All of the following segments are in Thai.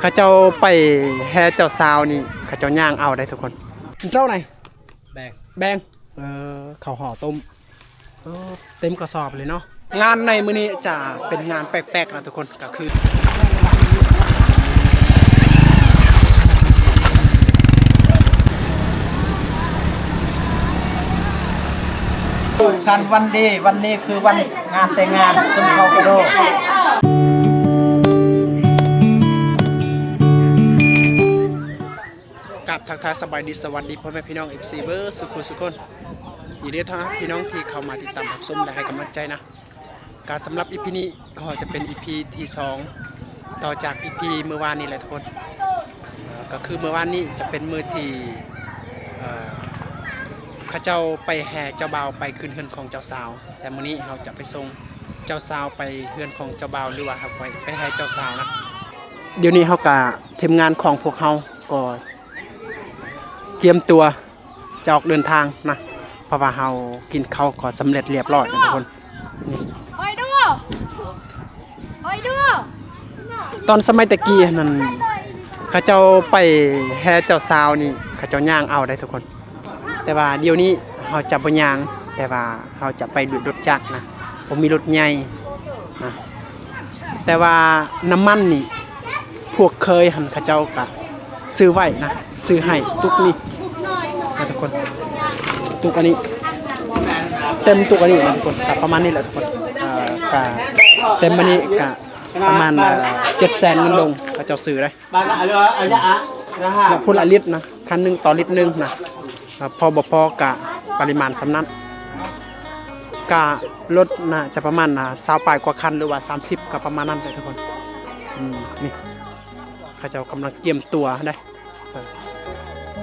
ข้าเจ้าไปแห่เจ้าสาวนี่ข้าเจ้าย่างเอาได้ทุกคนเจ้าไหนแบงข้าวห่อต้มเต็มกระสอบเลยเนาะงานในมื้อนี้จะเป็นงานแปลกๆนะทุกคนก็คือสันวันดีวันนี้คือวันงานแต่งงานซึ่งเขากระโดดกับทักทายสบายดีสวัสดีพ่อแม่พี่น้อง FC เบอร์สุขุสุขคนยินดีต้อนรับพี่น้องที่เข้ามาติดตามรับชมและให้กำลังใจนะการสำหรับ EP นี้ก็จะเป็น EP ที่2ต่อจาก EP เมื่อวานนี้แหละทุกคนก็คือเมื่อวานนี้จะเป็นมื้อที่ข้าเจ้าไปแห่เจ้าบ่าวไปขึ้นเฮือนของเจ้าสาวแต่มื้อนี้เราจะไปส่งเจ้าสาวไปเฮือนของเจ้าบ่าวหรือว่าครับไปแห่เจ้าสาวนะเดี๋ยวนี้เฮาก็ทีมงานของพวกเฮาก็เตรียมตัวจะออกเดินทางนะเพราะว่าเฮากินข้าวก็สำเร็จเรียบร้อยนะทุกคนนี่ตอนสมัยตะกี้นั่นข้าเจ้าไปแห่เจ้าสาวนี่ข้าเจ้าย่างเอาได้ทุกคนแต่ว่าเดี๋ยวนี้เฮาจะบ่ย่างแต่ว่าเฮาจะไปด้วยรถจักรนะผมมีรถใหญ่นะแต่ว่าน้ำมันนี่พวกเคยหันข้าเจ้าก็ซื้อไว้นะซื้อให้ตุกนี่นะทุกคนตุกอันนี้เต็มตุกอันนี้นะทุกคนกับประมาณนี้แหละทุกคนกะเต็มอันนี้กะประมาณ700,000เงินลงข้าเจ้าซื้อได้แล้วพูดละลิตรนะคันหนึงต่อลิตรนึงนะพอบ่พอกะปริมาณสำนั้นกะรถน่าจะประมาณ20ปลายกว่าคันหรือว่า30ก็ประมาณนั้นเลยทุกคนนี่ข้าเจ้ากำลังเตรียมตัวได้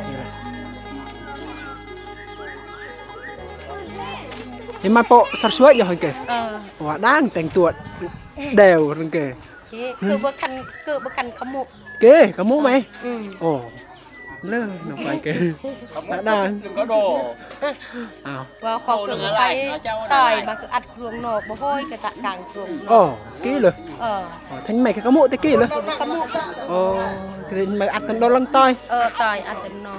นี่แหละเห็นมาโปะสัดส่วนอยู่หันเกว่าด้านแต่งตัวเดวหันเกคือบ่คันขมุกเกกระมุไหมโอ้เลิกหนูไปเกด้านก็โดอ้าวว่าของเกิดไปต่อยมาคืออัดครวงนอกบ่ห้อยกระตะกลางครวงนอกโอ้กี้เลยทั้งใหม่กระมุตะกี้เลยขมุกโอ้คือมาอัดกันโดนลังต่อยต่อยอัดกันนอก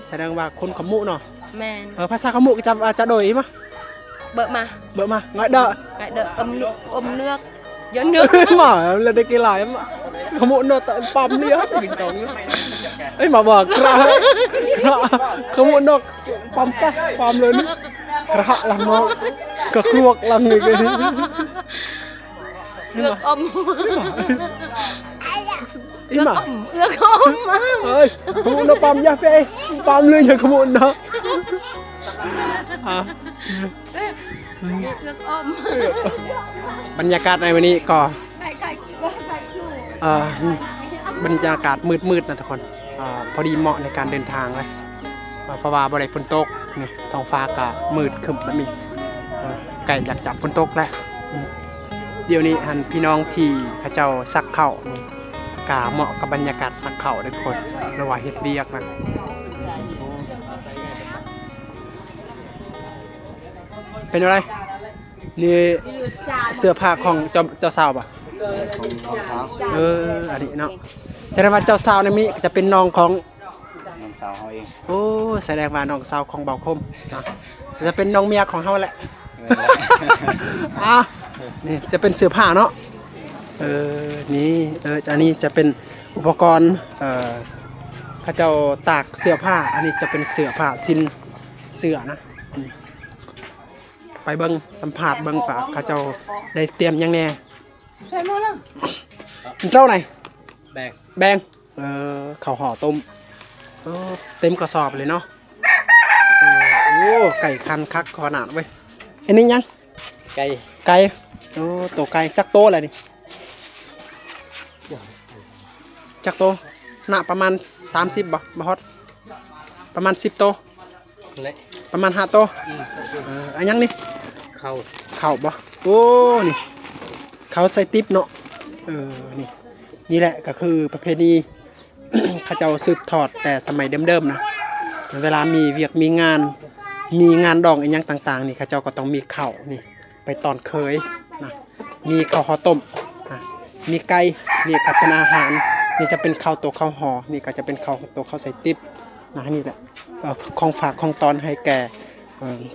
แสดงว่าคนขมุเนาะแม่นภาษาขมุจะโดยมั้ยเบอะมาง่อยเด้อมเนื้อเยอะเนื้อหมาเลยได้กี่หลายมั้ยขมุเนาะปั๊มเนื้อถึงตรงเอ้ยมาบอกขมุเนาะปั๊มเลยนี่กระหะลังเนาะกระครวกลังนี่ก็เลือกอมอีหมาเลือกอมมาเอ้ยขมุเนาะปั๊มยาเฟ่ปั๊มเลยอย่าขมุเนาะเลือกอมบรรยากาศในวันนี้ก็บรรยากาศมืดๆนะทุกคนพอดีเหมาะในการเดินทางเลยเพราะว่าบ่ได้ฝนตกนี่ท้องฟ้าก็มืดครึ้มแบบนี้ไก่อยากจับฝนตกแล้วเดี๋ยวนี้หันพี่น้องที่พระเจ้าซักข้าวกะเหมาะกับบรรยากาศซักข้าวทุกคนระหว่างเฮ็ดเวียกนะเป็นอะไรนี่เสื้อผ้าของเจ้าสาวป่ะอันนี้เนาะแสดงว่าเจ้าสาวในนี้จะเป็นน้องของน้องสาวเขาเองโอ้แสดงว่าน้องสาวของเบาคมจะเป็นน้องเมียของเขาแหละนี่จะเป็นเสื้อผ้าเนาะนี่อันนี้จะเป็นอุปกรณ์ข้าเจ้าตากเสื้อผ้าอันนี้จะเป็นเสื้อผ้าซินเสื้อนะไปเบิ้งสัมผัสเบิ้งป่าข้าเจ้าได้เตรียมยังแน่ใช่มั้ยล่ะเจ้าไหนแบงข้าวห่อต้มเต็มกระสอบเลยเนาะโอ้ไก่คันคักขนาดเว้ยอันนี้ยังไก่โอ้ตัวไก่จักโตอะไรนี่จักโตหน้าประมาณ30บ่ฮอดประมาณ10โตประมาณ5โตอันยังนี่ข้าวบ่โอ้นี่ข้าวใส่ติ๊บเนาะนี่แหละก็คือประเพณีข้าเจ้าสืบทอดแต่สมัยเดิมๆนะเวลามีเวียกมีงานดองอีหยังต่างๆนี่ข้าเจ้าก็ต้องมีข้าวนี่ไปตอนเคยนะมีข้าวห่อต้มมีไก่นี่กับเป็นอาหาร นี่จะเป็นข้าวตัวข้าวห่อนี่ก็จะเป็นข้าวตัวข้าวใส่ติ๊บนะนี่แหละของฝากของตอนให้แก่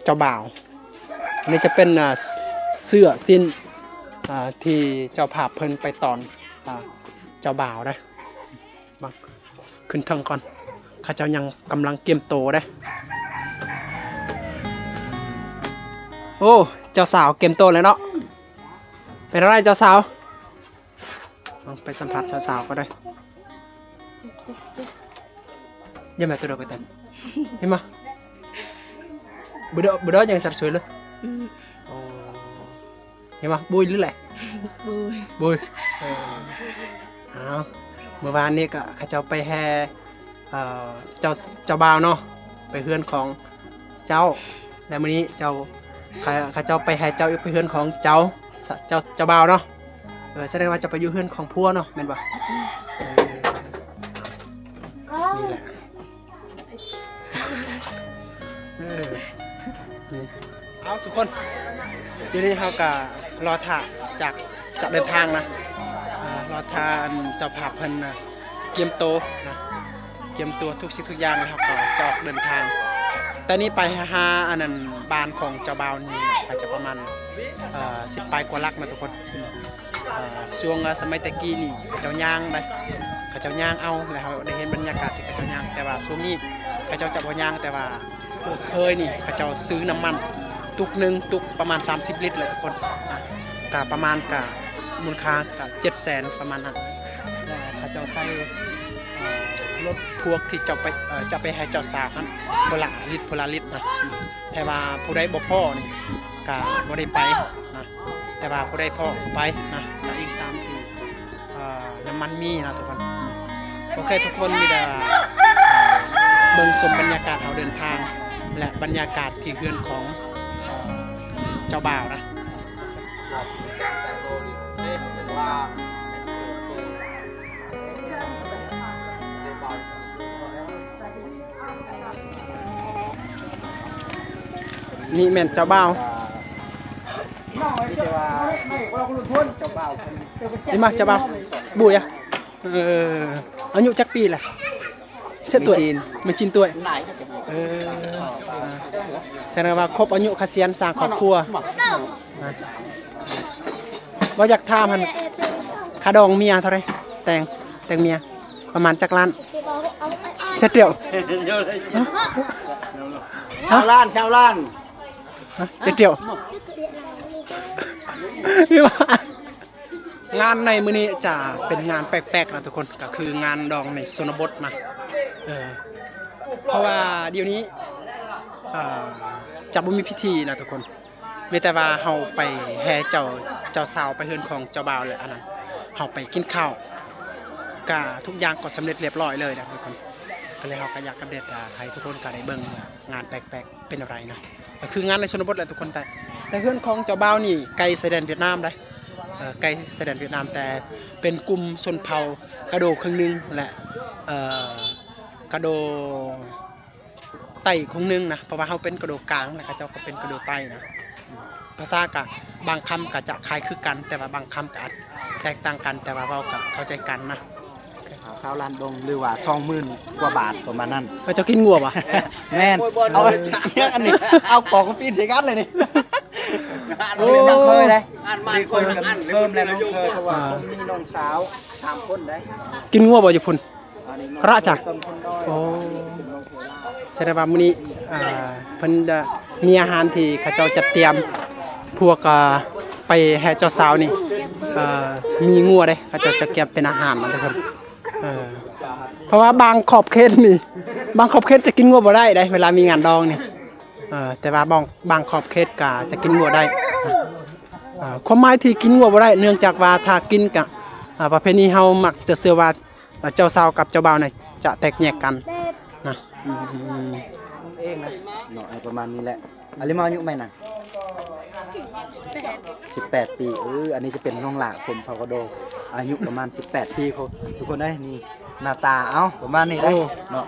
เจ้าบ่าวอันนี้จะเป็นเสื้อสิ้นที่เจ้าภาพเพิ่นไปตอนเจ้าบ่าวได้บังขึ้นเทิงก่อนข้าเจ้ายังกำลังเตรียมโตได้โอ้เจ้าสาวเตรียมโตเลยเนาะเป็นอะไรเจ้าสาวลองไปสัมผัสสาวๆก็ได้ยังแบบตัวเดียวกันเห็นไหมบุดยังสัดสวยเลยเห็นไหมบุยหรือไรบุยเอาเมื่อวานนี้ก็ข้าเจ้าไปแห่เจ้าบ่าวเนาะไปเฮือนของเจ้าแล้วมื้อนี้ข้าเจ้าไปแห่เจ้าไปเฮือนของเจ้าบ่าวเนาะแสดงว่าจะไปอยู่เฮือนของพัวเนาะแม่นบ่นี่แหละเอาทุกคนเดี๋ยวนี้เขาก็รอถ่าจากเดินทางนะรอทานเจ้าภาพเพิ่นนะเตรียมโตนะเตรียมตัวทุกสิ่งทุกอย่างนะครับก็จะออกเดินทางแต่นี่ไปหาอันนั้นบ้านของเจ้าบ่าวนี่อาจจะประมาณ10 ปลายกว่าลักนะทุกคนช่วงสมัยตะกี้นี่เขาเจ้าย่างได้เขาเจ้าย่างเอาแล้วเขาได้เห็นบรรยากาศที่เขาเจ้าย่างแต่ว่าช่วงนี้เขาเจ้าจับบ่ย่างแต่ว่าเคยนี่เขาเจ้าซื้อน้ำมันตุกหนึ่งตุกประมาณ30 ลิตรเลยทุกคนกะประมาณกะมูลค่ากะ700,000ประมาณนั้นเขาเจ้าใส่รถพวกที่จะไปให้เจ้าสาวนั้นพละลิตรนะแต่ว่าผู้ใดบ่พ่อนี่กะบ่ได้ไปนะแต่ว่าผู้ใดพ่อก็ไปนะก็อิงตามที่น้ำมันมีนะทุกคนโอเคทุกคนมีแต่เบิ่งชมบรรยากาศเราเดินทางและบรรยากาศที่เฮือนของเจ้าบ่าวนะนี่แม่นเจ้าบ่าวนี่มาเจ้าบ่าวบุยอ่ะอายุจักปีแหละเสียตัวไม่จีนตัวแสดงว่าครบอายุเกษียณสร้างครอบครัวว่าอยากถามมันค่าดองเมียเท่าไรแต่งเมียประมาณจักล้านเสียเดียวชาวล้านจะเดียวงานในมื้อนี้จะเป็นงานแปลกๆนะทุกคนก็คืองานดองในชนบทนะเพราะว่าเดี๋ยวนี้จะบ่มีพิธีนะทุกคนมีแต่ว่าเฮาไปแห่เจ้าสาวไปเฮือนของเจ้าบ่าวแหละอันนั้นเฮาไปกินข้าวก็ทุกอย่างก็สำเร็จเรียบร้อยเลยนะทุกคนก็เลยเฮาก็อยากอัปเดตให้ทุกคนก็ได้เบิ่งงานแปลกๆเป็นอะไรนะก็คืองานในชนบทแหละทุกคนแต่เฮือนของเจ้าบ่าวนี่ไกลชายแดนเวียดนามได้ไกลชายแดนเวียดนามแต่เป็นกลุ่มชนเผ่ากะโดครึ่งนึงและกะโดไต้ครึ่งนึงนะเพราะว่าเขาเป็นกะโดกลางแล้วเขาเจ้าก็เป็นกะโดใต้นะภาษากะบางคำก็จะคล้ายคือกันแต่ว่าบางคำก็แตกต่างกันแต่ว่าเราก็เข้าใจกันนะ20 ล้านดงหรือว่า20,000 กว่าบาทประมาณนั้นเขาจะกินงัวป่ะแม่นเอาเรื่องอันนี้เอาของปีนใส่กันเลยนี่โอ้เคยได้มีคนเพิ่มแล้วน้องเคยเพราะว่าผมมีน้องสาว3 คนได้กินงัวบ่อยู่พุ่นกระจ้ะโอ้แสดงว่ามื้อนี้เพิ่นมีอาหารที่เขาเจ้าจัดเตรียมพวกไปแห่เจ้าสาวนี่มีงัวเด้เขาเจ้าจะเก็บเป็นอาหารนะทุกคนเพราะว่าบางขอบเขตนี่บางขอบเขตจะกินงัวบ่ได้เวลามีงานดองนี่แต่ว่าบางขอบเขตก็จะกินงัวได้ความหมายที่กินงัวบ่ได้เนื่องจากว่าถ้ากินกะประเพณีเฮามักจะเชื่อว่าเจ้าสาวกับเจ้าบ่าวนี่จะแตกแยกกันนะเองนะเนาะประมาณนี้แหละอาลิมาอายุไหมน่ะ18 ปีอันนี้จะเป็นน้องหลาผมพากโดอายุประมาณ18 ปีทุกคนได้นี่หน้าตาเอ้าประมาณนี้ได้เนาะ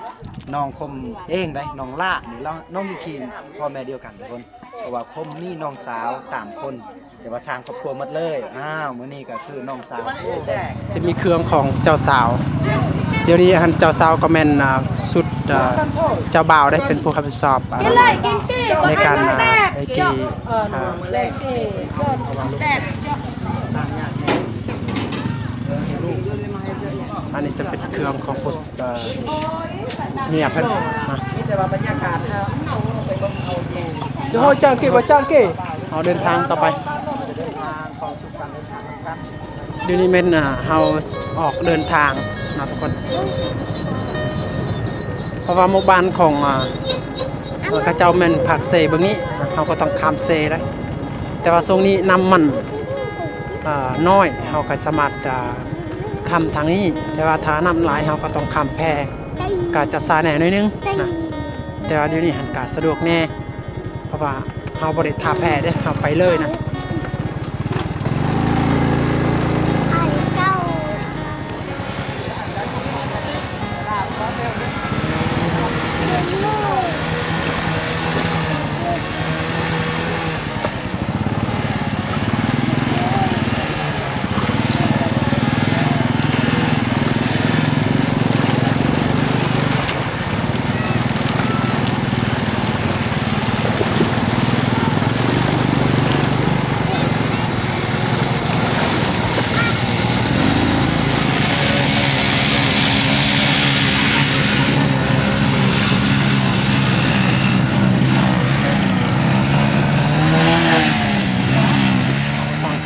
น้องคมเองได้น้องล่านี่น้องยูคีพ่อแม่เดียวกันทุกคนเพราะว่าคมมีน้องสาว3 คน เดี๋ยวว่าสร้างครอบครัวหมดเลยมื้อนี้ก็คือน้องสาว จะมีเครื่องของเจ้าสาว เดี๋ยวนี้เจ้าสาวก็แม่นสุดเจ้าบ่าวได้เป็นผู้รับผิดชอบในการไอ้กี่อันนี้จะเป็นเครื่องของผู้เมียเพิ่นนะ แต่ว่าบรรยากาศครับ เดี๋ยวจ้างเก้เอาเดินทางต่อไป ทางของสุขการเดินทางครับ เดี๋ยวนี้แม่นเฮาออกเดินทางนะทุกคน เพราะว่าหมู่บ้านของข้าเจ้าแม่นภาคเซเบิ่งนี้เฮาก็ต้องข้ามเซได้แต่ว่าทรงนี้น้ำมันน้อยเฮาก็สามารถข้ามทางนี้แต่ว่าถ้าน้ำหลายเฮาก็ต้องข้ามแพก็จะซาแหน่หน่อยนึงนะแต่ว่าเดี๋ยวนี้หันก็สะดวกแน่เพราะว่าเฮาบ่ได้ท่าแพเด้เฮาไปเลยนะ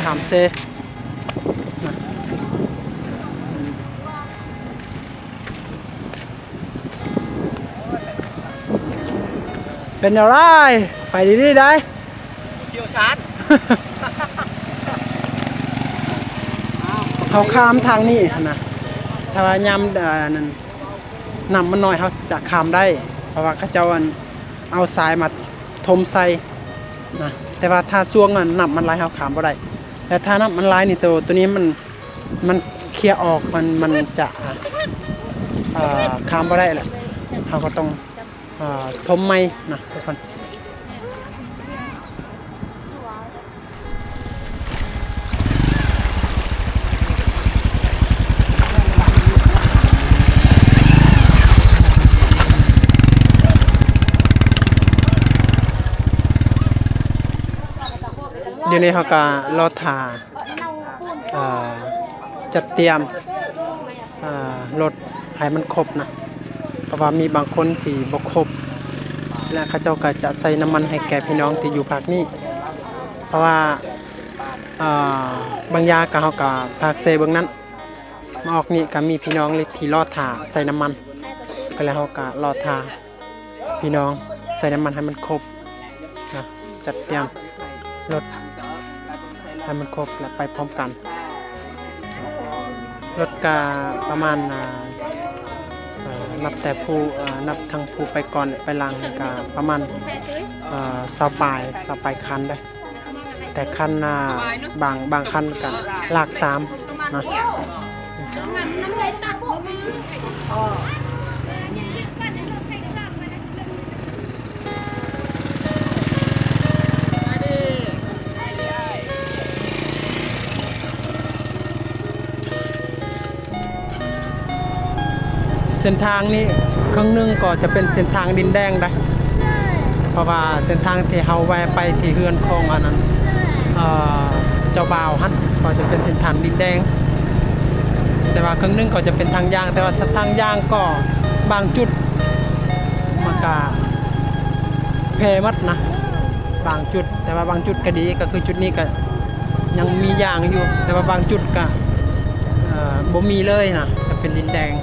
ข้ามเซนะเป็นอะไรไปดีๆได้ เชี่ยวชาญ เขาข้ามทางนี้นะถ้าว่ายามนั้นน้ำมันน้อยเขาจะข้ามได้ เพราะว่าเขาเจ้าเอาทรายมาถมใส่นะแต่ว่าถ้าช่วงน้ำมันไหลเขาข้ามบ่ได้แต่ถ้าน้ำมันไหลนี่ตัวนี้มันเคลียร์ออกมันจะข้ามบ่ได้แหละเขาก็ต้องถมใหม่นะทุกคนเดี๋ยวนี้เขาก็รอถ่าจัดเตรียมรถให้มันครบนะเพราะว่ามีบางคนที่บ่ครบและเขาเจ้าก็จะใส่น้ำมันให้แก่พี่น้องที่อยู่ภาคนี้เพราะว่าบางยาก็เฮาก็ภาคเซเบิ่งนั้นมาออกนี่ก็มีพี่น้องที่รอถ่าใส่น้ำมันก็แล้วเฮาก็รอถ่าพี่น้องใส่น้ำมันให้มันครบนะจัดเตรียมรถให้มันครบแล้วไปพร้อมกันรถกาประมาณนับแต่ผู้นับทางผู้ไปก่อนไปหลังกาประมาณ20 ปลายคันได้แต่คันบางคันก็ลาก3นะเส้นทางนี้ครั้งหนึงก็จะเป็นเส้นทางดินแดงได้เพราะว่าเส้นทางที่เฮาแวะไปที่เฮือนของอันนั้นเจ้าบ่าวฮั่นก็จะเป็นเส้นทางดินแดงแต่ว่าครั้งหนึงก็จะเป็นทางยางแต่ว่าทางยางก็บางจุดมันก็แพ้หมดนะบางจุดแต่ว่าบางจุดก็ดีก็คือจุดนี้ก็ยังมียางอยู่แต่ว่าบางจุดก็บ่มีเลยนะจะเป็นดินแดง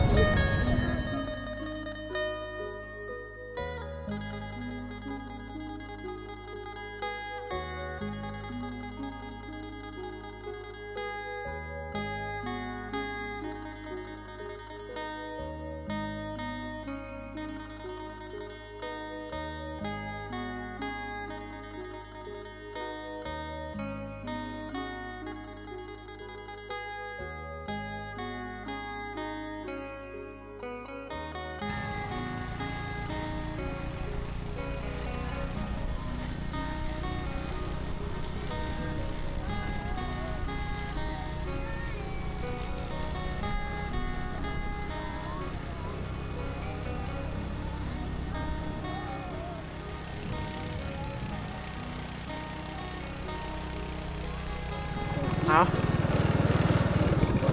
เอา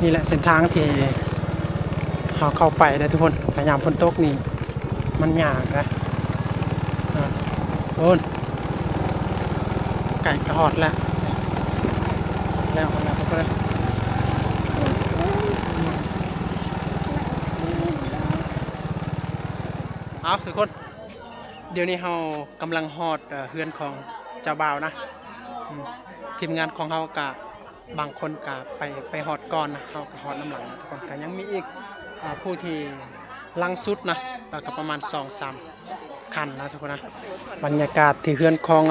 นี่แหละเส้นทางที่เราเข้าไปนะทุกคนพยายามฝนตกนี่มันยากนะโอนไก่กระหอดแล้วแล้วทุกคนเอาทุกคนเดี๋ยวนี้เรากำลังฮอดเฮือนของเจ้าบ่าวนะทีมงานของเรากะบางคนกะไปฮอดก่อนนะเราก็ฮอดน้ำหลังนะทุกคนก็ยังมีอีกผู้ที่ลังสุดนะก็ประมาณ 2-3 คันนะทุกคนนะบรรยากาศที่เฮือนของ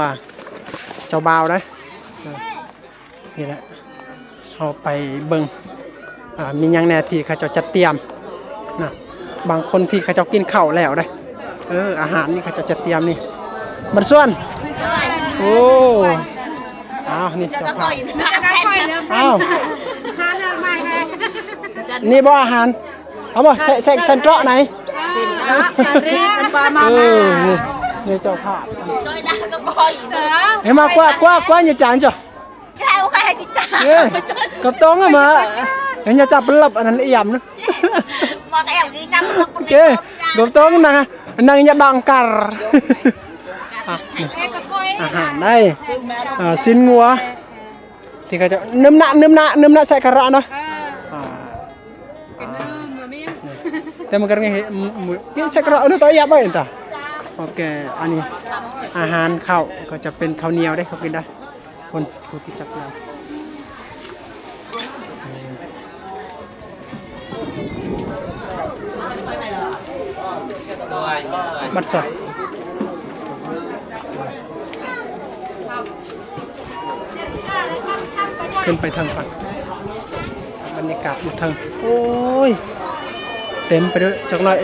เจ้าบ่าวนะนี่แหละเอาไปเบิ่งมีหยังแน่ที่เขาเจ้าจัดเตรียมนะบางคนที่เขาเจ้ากินข้าวแล้วได้อาหารนี่เขาเจ้าจัดเตรียมนี่บัดส่วนโอ้อ้าวนี่เจ้าภาพอ้าวนี่บ่อาหารเอาบ่ใส่เส้นเจาะไหนนี่เจ้าภาพเห็นมากว่าอย่าจานจ้ะกับตองมาเห็นอย่าจับเป็นลับอันนั้นเอี่ยมนะกับตองนะนางอย่าบังกัดอาหารได้สิ้นงัวที่เขาจะนึ่มหน้าใส่กระเนาะแต่มันก็ไงกินใส่กระเอาเนื้อตัวยับไปเองต่อโอเคอันนี้อาหารข้าวก็จะเป็นข้าวเหนียวได้เขากินได้คนผู้ที่จับเราบัดสดขึ้นไปทางฝั่งบรรยากาศอยู่ทางโอ้ยเต็มไปด้วยจากหน่อย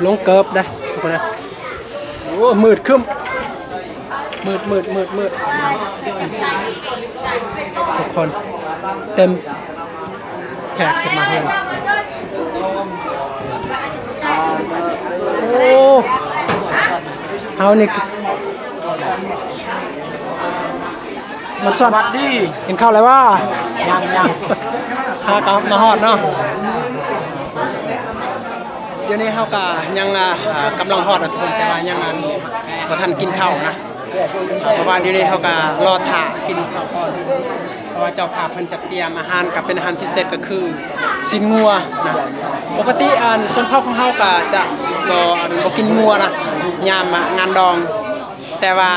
ลงเกิบได้ทุกคนนะโอ้มืดขึ้นมืดทุกคนเต็มแขกขึ้นมาเพื่อนโอ้เอานี่มันสวัสดีเห็นข้าวอะไรวะยังพากับมาฮอดเนาะเดี๋ยวนี้เขาก็ยังกำลังฮอดทุกคนแต่ว่ายังบ่ทันกินข้าวนะเพราะว่าเดี๋ยวนี้เขาก็รอถ่ากินข้าวก่อนเพราะว่าเจ้าภาพเพิ่นจัดเตรียมอาหารกับเป็นอาหารพิเศษก็คือสิ้นงัวนะปกติส่วนเผ่าของเขาก็จะบ่กินงัวนะยามงานดองแต่ว่า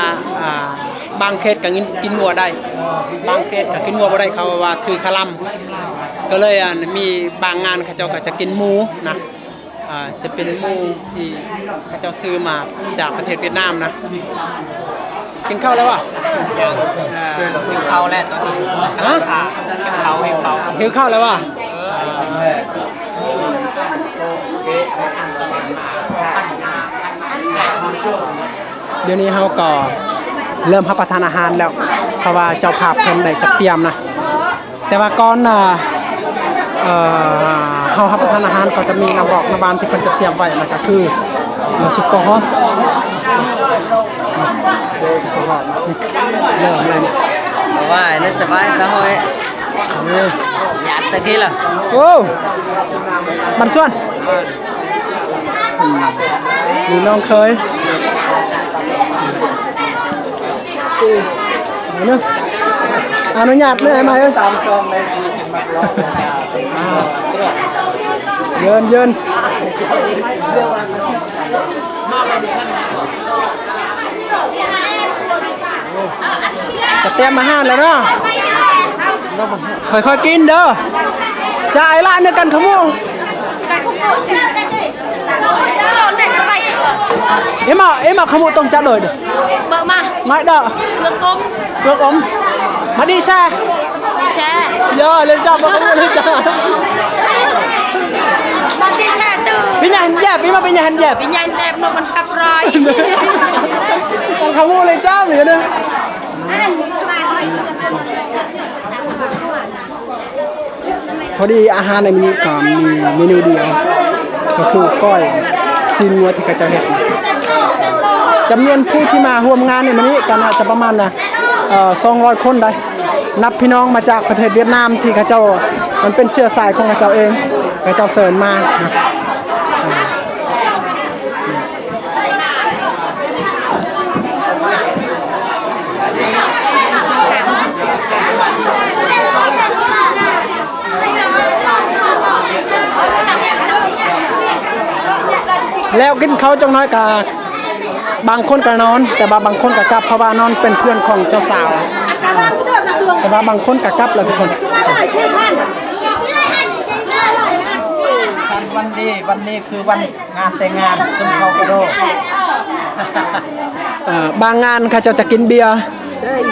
บางเขตก็กินงัวได้บางเขตก็กินงัวบ่ได้เขาว่าถือคลำก็เลยมีบางงานเขาเจ้าก็จะกินหมูนะจะเป็นหมูที่เขาเจ้าซื้อมาจากประเทศเวียดนามนะกินข้าวแล้ววะหิวข้าวแล้วตอนนี้หิวข้าวแล้ววะเดี๋ยวนี้เขาก็เริ่มรับประทานอาหารแล้วเพราะว่าเจ้าภาพเพิ่นได้จัดเตรียมนะแต่ว่าก่อนเขารับประทานอาหารก็จะมีน้ำบอกน้ำบานที่เพิ่นจะเตรียมไว้นะก็คือซุปกอฮอล์เริ่มเลยว่านี่สบายตะหอยหยาดตะกี้ล่ะโอ้บันส่วนนี่น้องเคยนี่อนุญาตเลยไหม3 ซองเลยเยินจะเตรียมอาหารแล้วเนาะค่อยๆกินเด้อจ่ายละเนี่ยกันขโมยเอ็มขโมยต้องจัดเลยเด้อเบิกมาไม่เด้อเลือกอมมาดีแช่เยอะเลยจ้ามาขโมยเลยจ้ามาดีแช่ตื่นพี่ยันแย่พี่มาเป็นยันแย่พี่ยันแย่นมันกับรอยต้องขโมยเลยจ้าเหมือนกันพอดีอาหารในมีก็มีเมนูเดียวก็คือก้อยซีนงัวที่กระเจ้าเห็ดจำนวนผู้ที่มาร่วมงานในวันนี้ก็น่าจะประมาณ200 คนได้ นับพี่น้องมาจากประเทศเวียดนามที่เขาเจ้ามันเป็นเชื้อสายของเขาเจ้าเองเขาเจ้าเชิญมานะแล้วกินเขาจังน้อยกับบางคนก็นอน แต่บางคนก็กลับเพราะว่านอนเป็นเพื่อนของเจ้าสาวแต่ว่าบางคนก็กลับแล้วทุกคน สันวันนี้คือวันงานแต่งงานชนเผ่ากระโดด บางงานเขาเจ้าจะกินเบียร์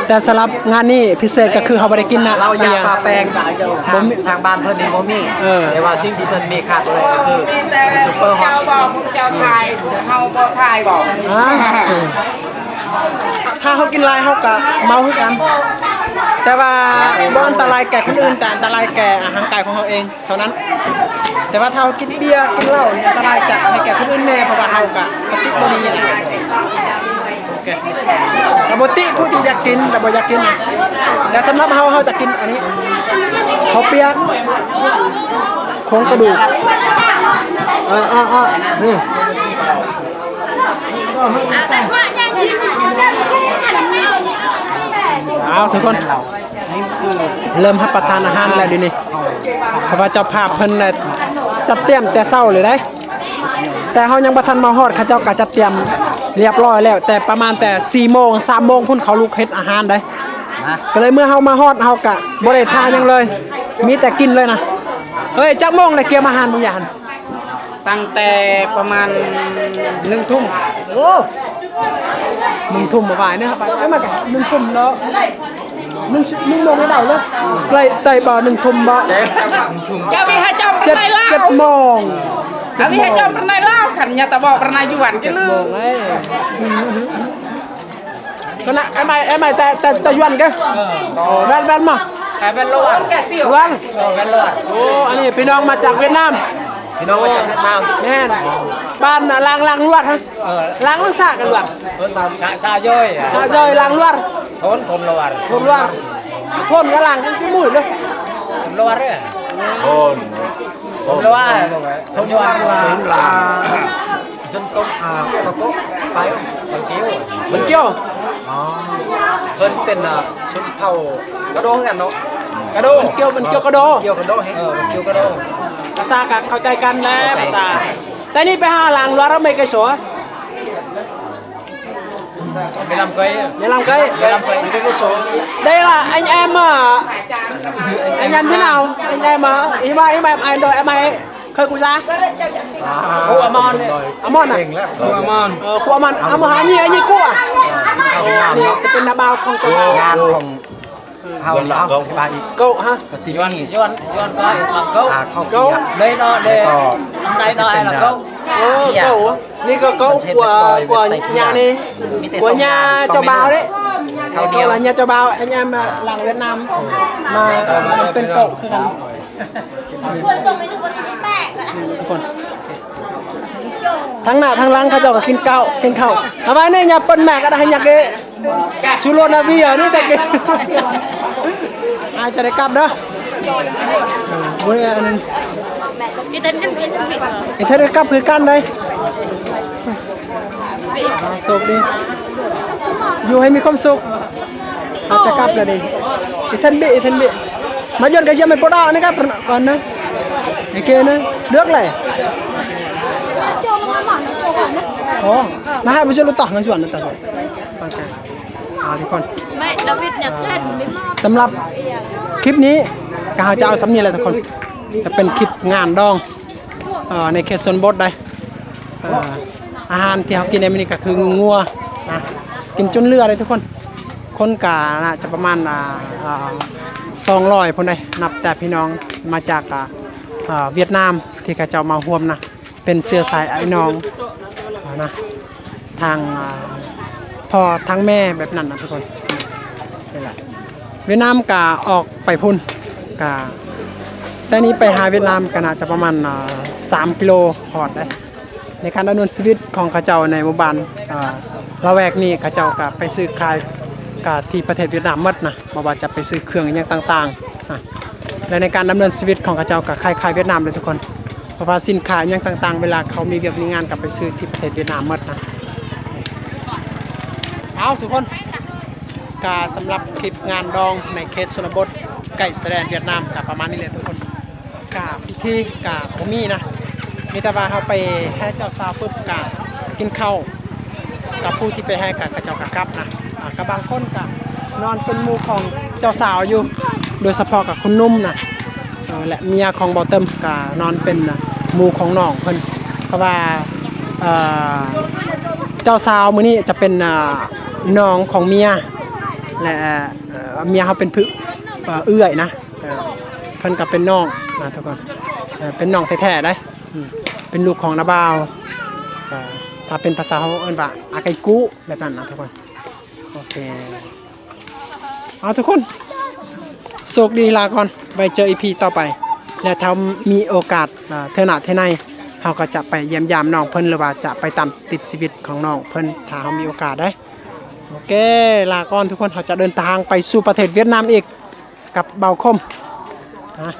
แต่สำหรับงานนี้พิเศษก็คือเขาไม่ได้กินนะ เราอยากปลาแปลง บ่มี ทางบ้านเพิ่นนี่บ่มี แต่ว่าสิ่งที่เพิ่นมีขาดอะไรก็คือซุปเปอร์ฮอต เจ้าบอกพวกเจ้าไทยเฮาบ่ไทยบอก ถ้าเขากินลายเขาก็เมาคือกัน แต่ว่าบ่อันตรายแก่คนอื่นแต่อันตรายแก่ร่างกายของเขาเองเท่านั้น แต่ว่าถ้าเขากินเบียร์กินเหล้านี่อันตรายจะให้แก่คนอื่นแน่เพราะว่าเขาก็สติบ่ดีนะโอเคแต่บ่ติผู้ที่อยากกินแต่บ่อยากกินนะแต่สำหรับเขาจะกินอันนี้เขาวเปียกโครงกระดูกนี่ เอาทุกคนเริ่มรับประทานอาหารแล้วดินี่เพราะว่าเจ้าภาพเพิ่นน่ะจัดเตรียมแต่เช้าเลยได้แต่เฮายังบ่ทันมาฮอดเขาเจ้าก็จัดเตรียมเรียบร้อยแล้วแต่ประมาณแต่4โมง3โมงพุ่นเขาลุกเฮ็ดอาหารได้ก็เลยเมื่อเฮามาฮอดเฮาก็บ่ได้ทานหยังเลยมีแต่กินเลยนะเฮ้ยจักโมงได้เกี่ยมอาหารมึงอย่าหัน ตั้งแต่ประมาณ1 ทุ่ม โอ้1 ทุ่มบ่ายนะครับไปมากัน1 ทุ่มแล้ว1 โมงได้เลยใกล้ไต่บ่1 ทุ่มบ่ เจ้ามีให้จอม 7 ในลาว 7โมง เจ้ามีให้จอมในลาวขันยาตะบอกประนายหยวนจะลืม ก็นะไอ้ไม่แต่ยวนกันแว่นมา ใครเป็นระหว่าง แก่เตี้ยว ระวัง เป็นระหว่าง โอ้อันนี้พี่น้องมาจากเวียดนาม พี่น้องมาจากเวียดนาม แน่นบ้านล้างลวดฮะล้างลวดชากันลวด ซาย่อย ชาจอยล้างลวด ทนระหว่าง ผมว่าพ่นกระล้างกันที่มืดเลย ทนระหว่างเลย โอน ทนระหว่างทนระหว่างจนต้มตะกุไฟตะกิ้ว มันเกี่ยว อ๋อเพิ่นเป็นชนเผ่ากระโดงกันเนาะกระโด มันเกี่ยวกระโด เกี่ยวกระโดเฮ้มันเกี่ยวกระโด ภาษากับเข้าใจกันแล้วภาษาแต่นี่ไปหาล้างลวดแล้วไม่กระโส ไม่ลำไก่ để làm cái Để làm cái. cái số đây là anh em thế nào anh em ý ba anh đội em ai khơi cụ ra โอ้อมอนเนี่ย Amon à เก่งแล้วโอ้อมอน cụ Amon Amon hả như cụ àนี่จะเป็นนาบาวของตัว งานของเฮาเราไปอีก cậu hả ก็สิย้อนก็bằng cấuเข้าเกี่ยđây đó đây đó hay là cấu cậuนี่ก็ cậu của nhà này của nhà châu bào đấy cậu là nhà châu bào anh em làng Việt Nam màเป็นcậuคือกันทุกคนทั้งหน้าทั้งหลังเขาเจ้าก็กินข้าวทำไมเนี่ยอย่าเปิ้นแม่ก็ได้อยากเด้ชูโรนาวีนี่แต่กินอาจจะได้กลับเด้อบ่ได้อันนั้นไอ้เธอได้กลับคือกันเลยสุขดีอยู่ให้มีความสุขอาจจะกลับแล้วดิไอ้ท่านบิมาย้อนกันเชื่อไม่ปวดอ่ะนะครับก่อนนะโอเคนะเลือกเลยโอ้มาให้ผู้ช่วยรู้ต่อเงินส่วนนั่นต่อโอเคทุกคน ไม่ดาวิดอยากเล่นไม่มาก สำหรับคลิปนี้ก็จะเอาสำเนียงอะไรทุกคนจะเป็นคลิปงานดองในเขตชนบทได้อาหารที่เขากินในมินิก็คืองัวนะกินจนเลือดเลยทุกคนคนกาน่าจะประมาณ200คนได้นับแต่พี่น้องมาจากเวียดนามที่เขาเจ้ามาร่วมนะเป็นเสื้อสายไอ้น้องนะทางพ่อทางแม่แบบนั้นนะทุกคนนี่แหละเวียดนามก็ออกไปพุ่นก็แต่นี้ไปหาเวียดนามก็น่าจะประมาณ3 กิโลพอดได้ในการดำเนินชีวิตของเขาเจ้าในหมู่บ้านละแวกนี้เขาเจ้าก็ไปซื้อขาย กาที่ประเทศเวียดนามหมดนะบ่ว่าจะไปซื้อเครื่องอหยังต่างๆนะและในการดำเนินชีวิตของเขาเจ้าก็คล้ายๆเวียดนามเลยทุกคนเพราะว่าสินค้าอหยังต่างๆเวลาเขามีเวียกมีงานก็ไปซื้อที่ประเทศเวียดนามหมดนะเอาทุกคนกาสำหรับคลิปงานดองในเขตชนบทใกล้แสดงเวียดนามก็ประมาณนี้เลยทุกคนกาพิธีกาบ่มีนะมีแต่ว่าเฮาไปให้เจ้าสาวปุ๊บกากินข้าวกับผู้ที่ไปให้กับเจ้ากะกลับนะกับบางคนก็นอนเป็นหมู่ของเจ้าสาวอยู่โดยเฉพาะกับคุณนุ่มนะและเมียของเบาเติมก็นอนเป็นหมู่ของน้องเพิ่นเพราะว่าเจ้าสาวมื้อนี้จะเป็นน้องของเมียและเมียเขาเป็นเอื้อยนะเพิ่นก็เป็นน้องนะทุกคนเป็นน้องแท้ๆได้เป็นลูกของนาบ่าวถ้าเป็นภาษาเขาเอิ้นว่าอาไกกุแบบนั้นนะทุกคนโอเคเอาทุกคนโชคดีลาก่อนไปเจอ EP ต่อไปและถ้ามีโอกาสเทื่อหน้าเทื่อในเราก็จะไปเยี่ยมยามน้องเพิ่นหรือว่าจะไปตามติดชีวิตของน้องเพิ่นถ้าเรามีโอกาสได้โอเคลาก่อนทุกคนเราจะเดินทางไปสู่ประเทศเวียดนามอีกกับเบาคมนะ